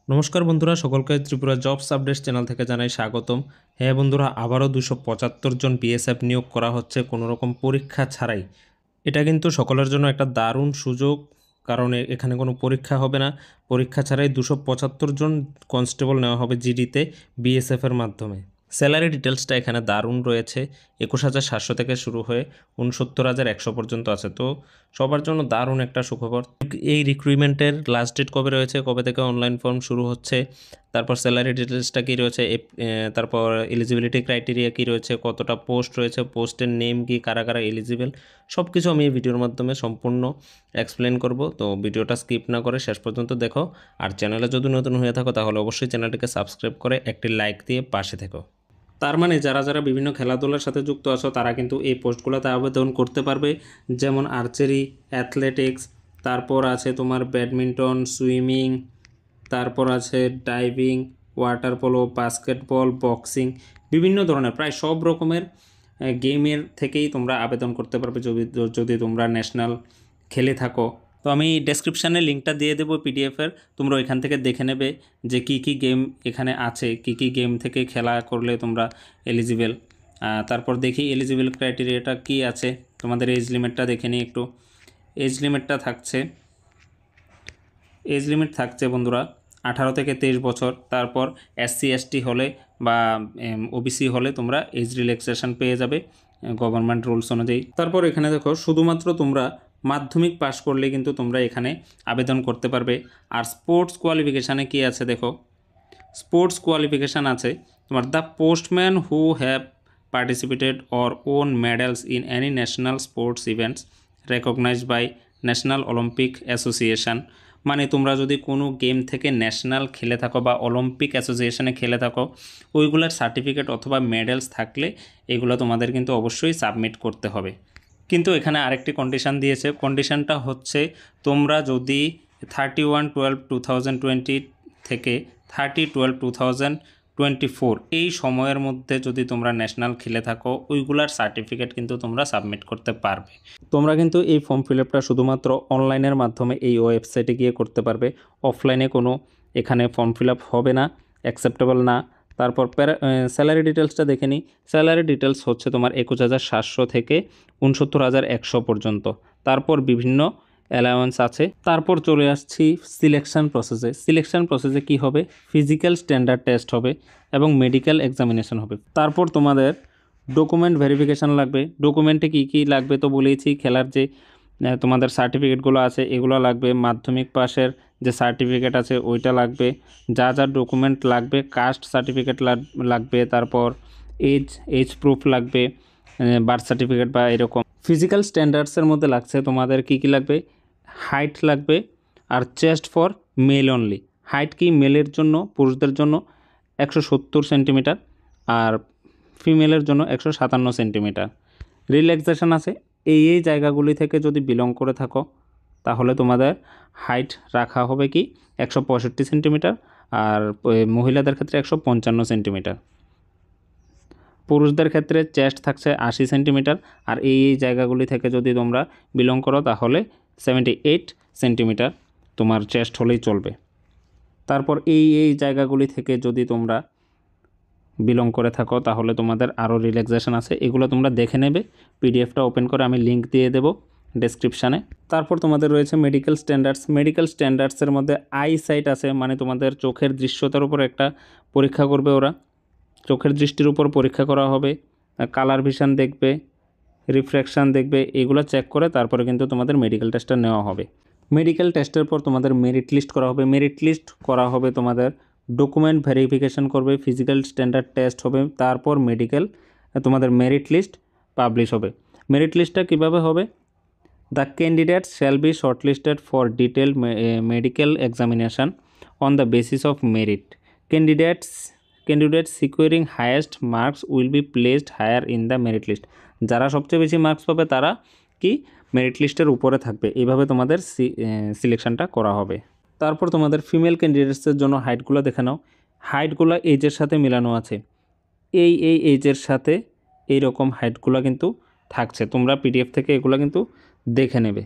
নমস্কার বন্ধুরা, সকলকে ত্রিপুরা জবস আপডেট চ্যানেল থেকে জানাই স্বাগতম। হ্যাঁ বন্ধুরা, আবারও 275 জন বিএসএফ নিয়োগ করা হচ্ছে কোনো রকম পরীক্ষা ছাড়াই। এটা কিন্তু সকলের জন্য একটা দারুণ সুযোগ, কারণ এখানে কোনো পরীক্ষা হবে না। পরীক্ষা ছাড়াই 275 জন কনস্টেবল নেওয়া হবে জিডিতে বিএসএফের মাধ্যমে। স্যালারি ডিটেলসটা এখানে দারুণ রয়েছে। 21,700 থেকে শুরু হয়ে 69,100 পর্যন্ত আছে। তো সবার জন্য দারুণ একটা সুখবর। এই রিক্রুটমেন্টের লাস্ট ডেট কবে রয়েছে, কবে থেকে অনলাইন ফর্ম শুরু হচ্ছে, তারপর স্যালারি ডিটেলসটা কী রয়েছে, তারপর এলিজিবিলিটি ক্রাইটেরিয়া কী রয়েছে, কতটা পোস্ট রয়েছে, পোস্টের নেম কী, কারা কারা এলিজিবল, সব কিছু আমি এই ভিডিওর মাধ্যমে সম্পূর্ণ এক্সপ্লেন করব। তো ভিডিওটা স্কিপ না করে শেষ পর্যন্ত দেখো। আর চ্যানেলে যদি নতুন হয়ে থাকো তাহলে অবশ্যই চ্যানেলটিকে সাবস্ক্রাইব করে একটি লাইক দিয়ে পাশে থেকো। তার মানে যারা যারা বিভিন্ন খেলাধুলার সাথে যুক্ত আছো তারা কিন্তু এই পোস্টগুলোতে আবেদন করতে পারবে, যেমন আর্চারি, অ্যাথলেটিক্স, তারপর আছে তোমার ব্যাডমিন্টন, সুইমিং, তারপর আছে diving, water polo, basketball, boxing, বিভিন্ন ধরনের প্রায় সব রকমের গেমের থেকেই তোমরা আবেদন করতে পারবে যদি যদি তোমরা ন্যাশনাল খেলে থাকো। তো আমি ডেসক্রিপশানে লিঙ্কটা দিয়ে দেবো পিডিএফের, তোমরা ওইখান থেকে দেখে নেবে যে কী কী গেম এখানে আছে, কী কী গেম থেকে খেলা করলে তোমরা এলিজিবল। তারপর দেখি এলিজিবল ক্রাইটেরিয়াটা কী আছে। তোমাদের এজ লিমিটটা দেখে নিই একটু। এজ লিমিটটা থাকছে, এজ লিমিট থাকছে বন্ধুরা 18 থেকে 23 বছর। তারপর SC ST হলে বা ওবিসি হলে তোমরা এজ রিল্যাক্সেশন পেয়ে যাবে গভর্নমেন্ট রুলস অনুযায়ী। তারপর এখানে দেখো শুধুমাত্র তোমরা মাধ্যমিক পাশ করলে কিন্তু তোমরা এখানে আবেদন করতে পারবে। আর স্পোর্টস কোয়ালিফিকেশানে কি আছে দেখো, স্পোর্টস কোয়ালিফিকেশান আছে তোমার the postman who have participated or won medals in any national sports events recognised by national Olympic association. মানে তোমরা যদি কোনো গেম থেকে ন্যাশনাল খেলে থাকো বা অলিম্পিক অ্যাসোসিয়েশনে খেলে থাকো, ওইগুলোর সার্টিফিকেট অথবা মেডেলস থাকলে এগুলো তোমাদের কিন্তু অবশ্যই সাবমিট করতে হবে। কিন্তু এখানে আরেকটি কন্ডিশান দিয়েছে, কন্ডিশানটা হচ্ছে তোমরা যদি 31/12/2020 থেকে 30/12/2024 এই সময়ের মধ্যে যদি তোমরা ন্যাশনাল খেলে থাকো, ওইগুলার সার্টিফিকেট কিন্তু তোমরা সাবমিট করতে পারবে। তোমরা কিন্তু এই ফর্ম ফিল আপটা শুধুমাত্র অনলাইনের মাধ্যমে এই ওয়েবসাইটে গিয়ে করতে পারবে, অফলাইনে কোনো এখানে ফর্ম ফিল আপ হবে না, অ্যাকসেপ্টেবল না। তারপর স্যালারি ডিটেলসটা দেখে নিই। স্যালারি ডিটেলস হচ্ছে তোমার 21,700 থেকে 69,100 পর্যন্ত। তারপর বিভিন্ন অ্যালাউন্স আছে। তারপর চলে আসছি সিলেকশন প্রসেসে। সিলেকশন প্রসেসে কি হবে, ফিজিক্যাল স্ট্যান্ডার্ড টেস্ট হবে এবং মেডিকেল এক্সামিনেশন হবে। তারপর তোমাদের ডকুমেন্ট ভেরিফিকেশান লাগবে। ডকুমেন্টে কী কী লাগবে তো বলেইছি, খেলার যে তোমাদের সার্টিফিকেটগুলো আছে এগুলো লাগবে, মাধ্যমিক পাশের যে সার্টিফিকেট আছে ওইটা লাগবে, যা যা ডকুমেন্ট লাগবে, কাস্ট সার্টিফিকেট লাগবে, তারপর এজ প্রুফ লাগবে, বার্থ সার্টিফিকেট বা এরকম। ফিজিক্যাল স্ট্যান্ডার্ডসের মধ্যে লাগছে তোমাদের কী কী লাগবে, হাইট লাগবে, আর chest for male only. Height কি মেলের জন্য, পুরুষদের জন্য 170 সেন্টিমিটার, আর ফিমেলের জন্য 157 সেন্টিমিটার। রিল্যাক্সেশন আছে, এই জায়গাগুলি থেকে যদি বিলং করে থাকো তাহলে তোমাদের হাইট রাখা হবে কি 165 সেন্টিমিটার, আর মহিলাদের ক্ষেত্রে 155 সেন্টিমিটার। পুরুষদের ক্ষেত্রে চেস্ট থাকছে 80 সেন্টিমিটার, আর এই জায়গাগুলি থেকে যদি তোমরা বিলং করো তাহলে 78 সেন্টিমিটার তোমার চেস্ট হলেই চলবে। তারপর এই জায়গাগুলি থেকে যদি তোমরা বিলং করে থাকো তাহলে তোমাদের আরও রিল্যাক্সেশন আছে, এগুলো তোমরা দেখে নেবে। পিডিএফটা ওপেন করে আমি লিঙ্ক দিয়ে দেবো ডেসক্রিপশানে। তারপর তোমাদের রয়েছে মেডিকেল স্ট্যান্ডার্ডস। মেডিকেল স্ট্যান্ডার্ডসের মধ্যে আই সাইট আছে, মানে তোমাদের চোখের দৃশ্যতার উপর একটা পরীক্ষা করবে ওরা, চোখের দৃষ্টির উপর পরীক্ষা করা হবে, কালার ভিশন দেখবে, রিফ্র্যাকশান দেখবে, এগুলো চেক করে তারপরে কিন্তু তোমাদের মেডিকেল টেস্টটা নেওয়া হবে। মেডিকেল টেস্টের পর তোমাদের মেরিট লিস্ট করা হবে। মেরিট লিস্ট করা হবে তোমাদের, ডকুমেন্ট ভেরিফিকেশান করবে, ফিজিক্যাল স্ট্যান্ডার্ড টেস্ট হবে, তারপর মেডিকেল তোমাদের মেরিট লিস্ট পাবলিশ হবে। মেরিট লিস্টটা কীভাবে হবে, the candidates shall be shortlisted for detail medical examination on the basis of merit. Candidates securing highest marks will be placed higher in the merit list. যারা সবচেয়ে বেশি marks পাবে তারা কি মেরিট লিস্টের উপরে থাকবে। এইভাবে তোমাদের সিলেকশনটা করা হবে। তারপর তোমাদের ফিমেল ক্যান্ডিডেটসের জন্য হাইটগুলো দেখে নাও। হাইটগুলো এজের সাথে মেলানো আছে, এই এজের সাথে এই রকম হাইটগুলো কিন্তু থাকছে, তোমরা পিডিএফ থেকে এগুলো কিন্তু দেখে নেবে।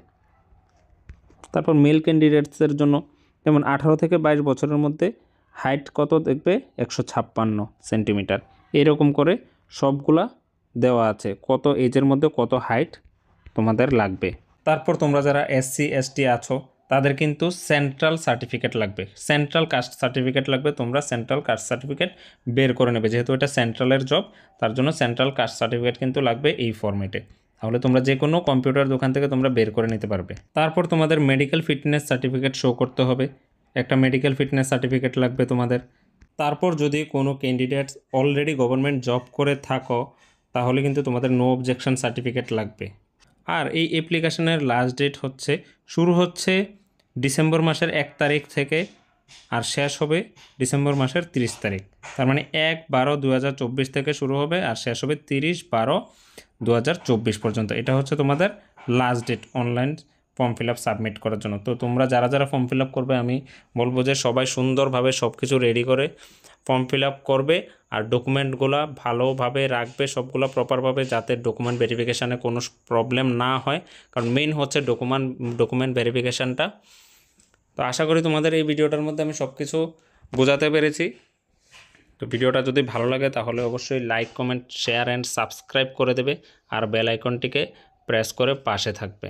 তারপর মেল ক্যান্ডিডেটসের জন্য যেমন 18 থেকে 22 বছরের মধ্যে হাইট কত দেখবে 156 সেন্টিমিটার, এরকম করে সবগুলা দেওয়া আছে কত এজের মধ্যে কত হাইট তোমাদের লাগবে। তারপর তোমরা যারা SC ST আছো তাদের কিন্তু সেন্ট্রাল সার্টিফিকেট লাগবে, সেন্ট্রাল কাস্ট সার্টিফিকেট লাগবে। তোমরা সেন্ট্রাল কাস্ট সার্টিফিকেট বের করে নেবে, যেহেতু এটা সেন্ট্রালের জব, তার জন্য সেন্ট্রাল কাস্ট সার্টিফিকেট কিন্তু লাগবে এই ফরম্যাটে। তাহলে তোমরা যে কোনো কম্পিউটার দোকান থেকে তোমরা বের করে নিতে পারবে। তারপর তোমাদের মেডিকেল ফিটনেস সার্টিফিকেট শো করতে হবে, একটা মেডিকেল ফিটনেস সার্টিফিকেট লাগবে তোমাদের। তারপর যদি কোনো ক্যান্ডিডেটস অলরেডি গভর্নমেন্ট জব করে থাকো তাহলে কিন্তু তোমাদের নো অবজেকশন সার্টিফিকেট লাগবে। আর এই অ্যাপ্লিকেশনের লাস্ট ডেট হচ্ছে, শুরু হচ্ছে ডিসেম্বর মাসের 1 তারিখ থেকে আর শেষ হবে ডিসেম্বর মাসের 30 তারিখ। তার মানে 1/12/2024 থেকে শুরু হবে আর শেষ হবে 30/12/2024 পর্যন্ত। এটা হচ্ছে তোমাদের last date online form fill up submit করার জন্য। তো তোমরা যারা যারা ফর্ম ফিল আপ করবে আমি বলবো যে সবাই সুন্দরভাবে সব কিছু রেডি করে ফর্ম ফিল আপ করবে আর ডকুমেন্টগুলো ভালোভাবে রাখবে, সবগুলো প্রপারভাবে, যাতে ডকুমেন্ট ভেরিফিকেশানে কোনো প্রবলেম না হয়, কারণ মেইন হচ্ছে ডকুমেন্ট ভেরিফিকেশানটা। তো আশা করি তোমাদের এই ভিডিওটার মধ্যে আমি সব কিছু বোঝাতে পেরেছি। তো ভিডিওটা যদি ভালো লাগে তাহলে অবশ্যই like, comment, share and subscribe করে দেবে আর বেল আইকনটিকে প্রেস করে পাশে থাকবে।